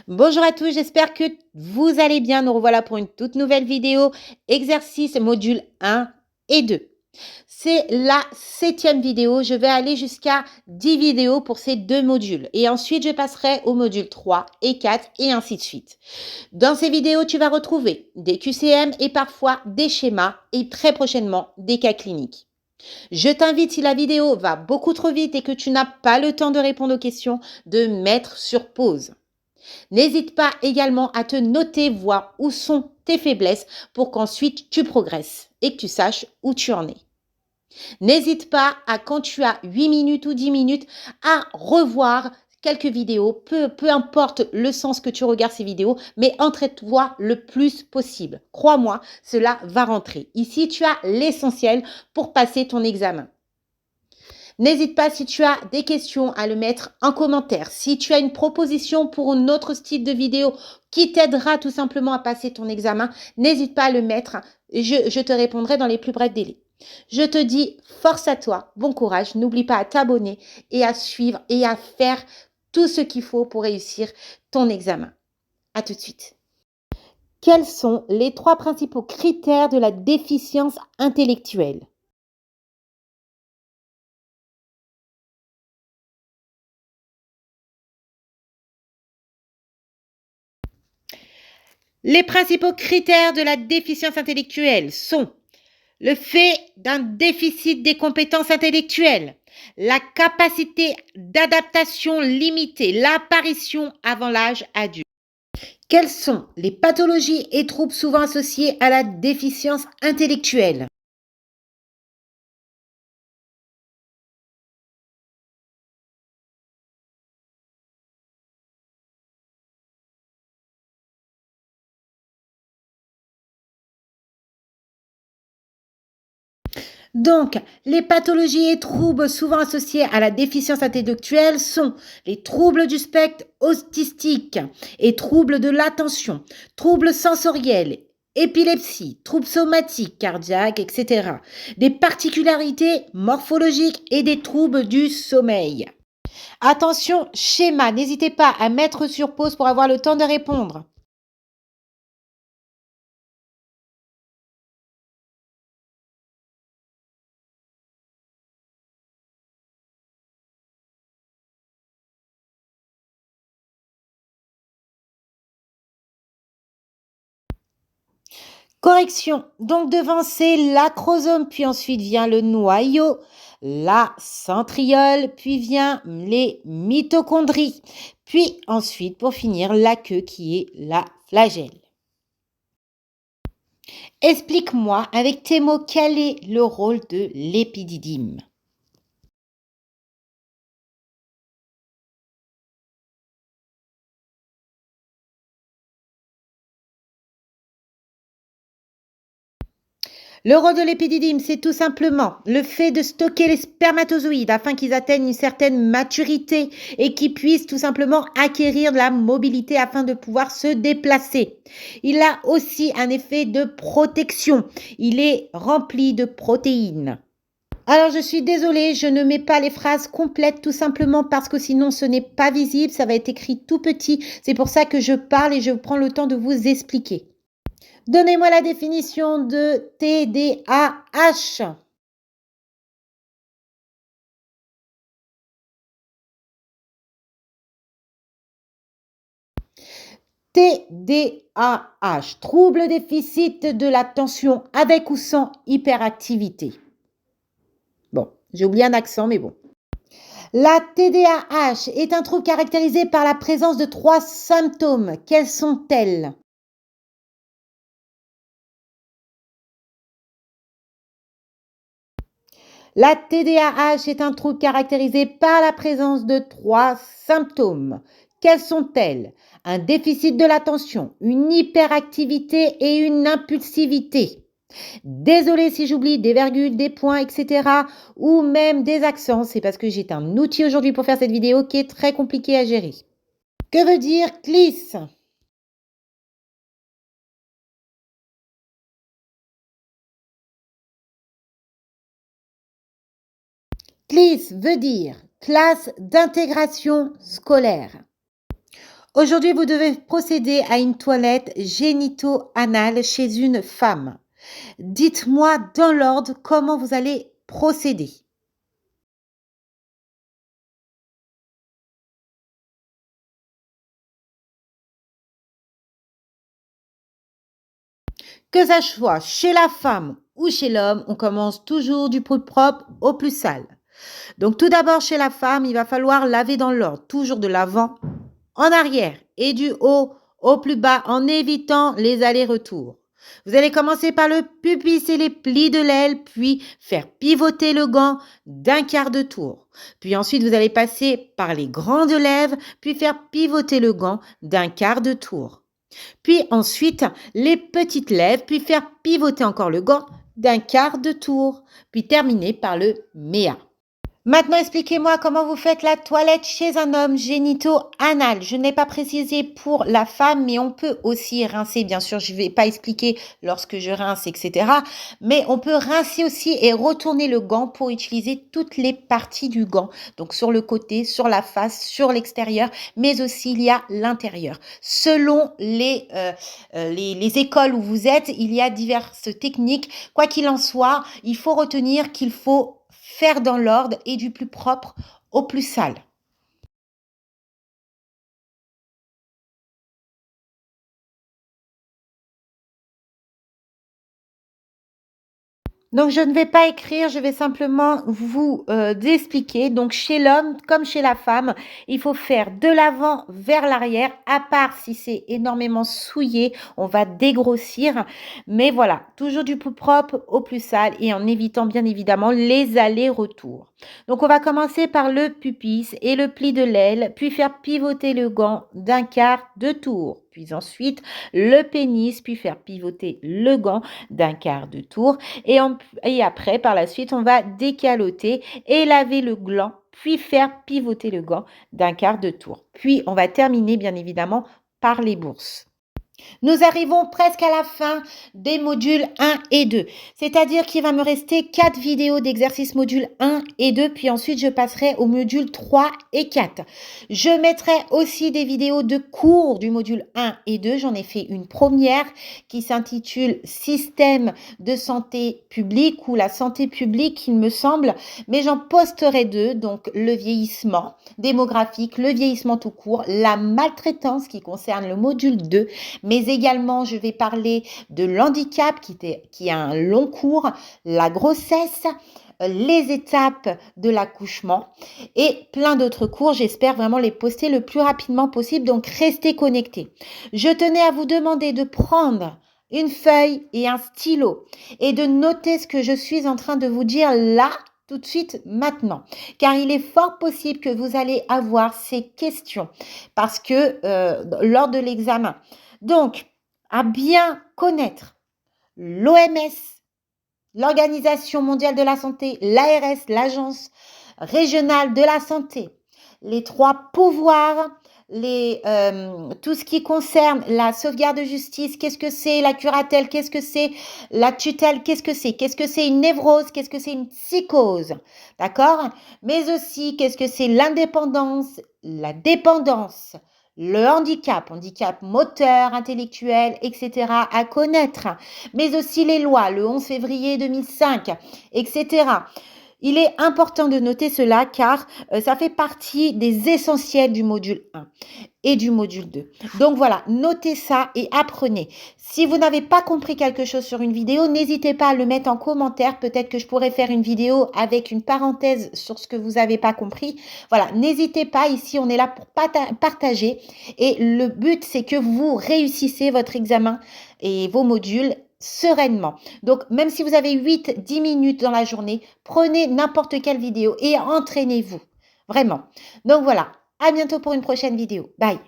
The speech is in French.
Bonjour à tous, j'espère que vous allez bien. Nous revoilà pour une toute nouvelle vidéo, exercice module 1 et 2. C'est la 7e vidéo. Je vais aller jusqu'à 10 vidéos pour ces deux modules. Et ensuite, je passerai au module 3 et 4 et ainsi de suite. Dans ces vidéos, tu vas retrouver des QCM et parfois des schémas et très prochainement des cas cliniques. Je t'invite, si la vidéo va beaucoup trop vite et que tu n'as pas le temps de répondre aux questions, de mettre sur pause. N'hésite pas également à te noter, voir où sont tes faiblesses pour qu'ensuite tu progresses et que tu saches où tu en es. N'hésite pas à, quand tu as 8 minutes ou 10 minutes, à revoir quelques vidéos, peu importe le sens que tu regardes ces vidéos, mais entraîne-toi le plus possible. Crois-moi, cela va rentrer. Ici, tu as l'essentiel pour passer ton examen. N'hésite pas, si tu as des questions, à le mettre en commentaire. Si tu as une proposition pour un autre style de vidéo qui t'aidera tout simplement à passer ton examen, n'hésite pas à le mettre. Je te répondrai dans les plus brefs délais. Je te dis force à toi, bon courage. N'oublie pas à t'abonner et à suivre et à faire tout ce qu'il faut pour réussir ton examen. À tout de suite. Quels sont les 3 principaux critères de la déficience intellectuelle? Les principaux critères de la déficience intellectuelle sont le fait d'un déficit des compétences intellectuelles, la capacité d'adaptation limitée, l'apparition avant l'âge adulte. Quelles sont les pathologies et troubles souvent associés à la déficience intellectuelle? Donc, les pathologies et troubles souvent associés à la déficience intellectuelle sont les troubles du spectre autistique et troubles de l'attention, troubles sensoriels, épilepsie, troubles somatiques, cardiaques, etc. Des particularités morphologiques et des troubles du sommeil. Attention, schéma, n'hésitez pas à mettre sur pause pour avoir le temps de répondre. Correction. Donc devant, c'est l'acrosome, puis ensuite vient le noyau, la centriole, puis vient les mitochondries, puis ensuite, pour finir, la queue qui est la flagelle. Explique-moi avec tes mots quel est le rôle de l'épididyme. Le rôle de l'épididyme, c'est tout simplement le fait de stocker les spermatozoïdes afin qu'ils atteignent une certaine maturité et qu'ils puissent tout simplement acquérir de la mobilité afin de pouvoir se déplacer. Il a aussi un effet de protection. Il est rempli de protéines. Alors je suis désolée, je ne mets pas les phrases complètes tout simplement parce que sinon ce n'est pas visible, ça va être écrit tout petit. C'est pour ça que je parle et je prends le temps de vous expliquer. Donnez-moi la définition de TDAH. TDAH, trouble déficit de l'attention avec ou sans hyperactivité. Bon, j'ai oublié un accent, mais bon. La TDAH est un trouble caractérisé par la présence de 3 symptômes. Quels sont-elles? La TDAH est un trouble caractérisé par la présence de 3 symptômes. Quels sont-elles? Un déficit de l'attention, une hyperactivité et une impulsivité. Désolée si j'oublie des virgules, des points, etc. ou même des accents. C'est parce que j'ai un outil aujourd'hui pour faire cette vidéo qui est très compliqué à gérer. Que veut dire CLIS? CLIS veut dire classe d'intégration scolaire. Aujourd'hui, vous devez procéder à une toilette génito-anale chez une femme. Dites-moi dans l'ordre comment vous allez procéder. Que ça soit chez la femme ou chez l'homme, on commence toujours du plus propre au plus sale. Donc tout d'abord chez la femme, il va falloir laver dans l'ordre, toujours de l'avant en arrière et du haut au plus bas en évitant les allers-retours. Vous allez commencer par le pubis et les plis de l'aile, puis faire pivoter le gant d'un quart de tour. Puis ensuite, vous allez passer par les grandes lèvres, puis faire pivoter le gant d'un quart de tour. Puis ensuite, les petites lèvres, puis faire pivoter encore le gant d'un quart de tour, puis terminer par le méa. Maintenant, expliquez-moi comment vous faites la toilette chez un homme génito-anal. Je n'ai pas précisé pour la femme, mais on peut aussi rincer. Bien sûr, je ne vais pas expliquer lorsque je rince, etc. Mais on peut rincer aussi et retourner le gant pour utiliser toutes les parties du gant. Donc, sur le côté, sur la face, sur l'extérieur, mais aussi il y a l'intérieur. Selon les écoles où vous êtes, il y a diverses techniques. Quoi qu'il en soit, il faut retenir qu'il faut faire dans l'ordre et du plus propre au plus sale. Donc, je ne vais pas écrire, je vais simplement vous expliquer. Donc, chez l'homme comme chez la femme, il faut faire de l'avant vers l'arrière, à part si c'est énormément souillé, on va dégrossir. Mais voilà, toujours du plus propre au plus sale et en évitant bien évidemment les allers-retours. Donc, on va commencer par le pubis et le pli de l'aile, puis faire pivoter le gant d'un quart de tour. Puis ensuite, le pénis, puis faire pivoter le gant d'un quart de tour. Et après, par la suite, on va décaloter et laver le gland, puis faire pivoter le gant d'un quart de tour. Puis, on va terminer, bien évidemment, par les bourses. Nous arrivons presque à la fin des modules 1 et 2. C'est-à-dire qu'il va me rester 4 vidéos d'exercice module 1 et 2, puis ensuite je passerai au module 3 et 4. Je mettrai aussi des vidéos de cours du module 1 et 2. J'en ai fait une première qui s'intitule Système de santé publique ou la santé publique, il me semble, mais j'en posterai deux, donc le vieillissement démographique, le vieillissement tout court, la maltraitance qui concerne le module 2, mais également je vais parler de l'handicap qui a un long cours, la grossesse, les étapes de l'accouchement et plein d'autres cours. J'espère vraiment les poster le plus rapidement possible, donc restez connectés. Je tenais à vous demander de prendre une feuille et un stylo et de noter ce que je suis en train de vous dire là tout de suite maintenant, car il est fort possible que vous allez avoir ces questions parce que lors de l'examen. Donc, à bien connaître l'OMS, l'Organisation mondiale de la santé, l'ARS, l'Agence régionale de la santé, les 3 pouvoirs, tout ce qui concerne la sauvegarde de justice, qu'est-ce que c'est la curatelle, qu'est-ce que c'est la tutelle, qu'est-ce que c'est une névrose, qu'est-ce que c'est une psychose, d'accord? Mais aussi, qu'est-ce que c'est l'indépendance, la dépendance, le handicap moteur, intellectuel, etc. à connaître, mais aussi les lois, le 11 février 2005, etc. Il est important de noter cela car ça fait partie des essentiels du module 1 et du module 2. Donc voilà, notez ça et apprenez. Si vous n'avez pas compris quelque chose sur une vidéo, n'hésitez pas à le mettre en commentaire. Peut-être que je pourrais faire une vidéo avec une parenthèse sur ce que vous n'avez pas compris. Voilà, n'hésitez pas. Ici, on est là pour partager. Et le but, c'est que vous réussissez votre examen et vos modules sereinement. Donc, même si vous avez 8-10 minutes dans la journée, prenez n'importe quelle vidéo et entraînez-vous. Vraiment. Donc voilà, à bientôt pour une prochaine vidéo. Bye.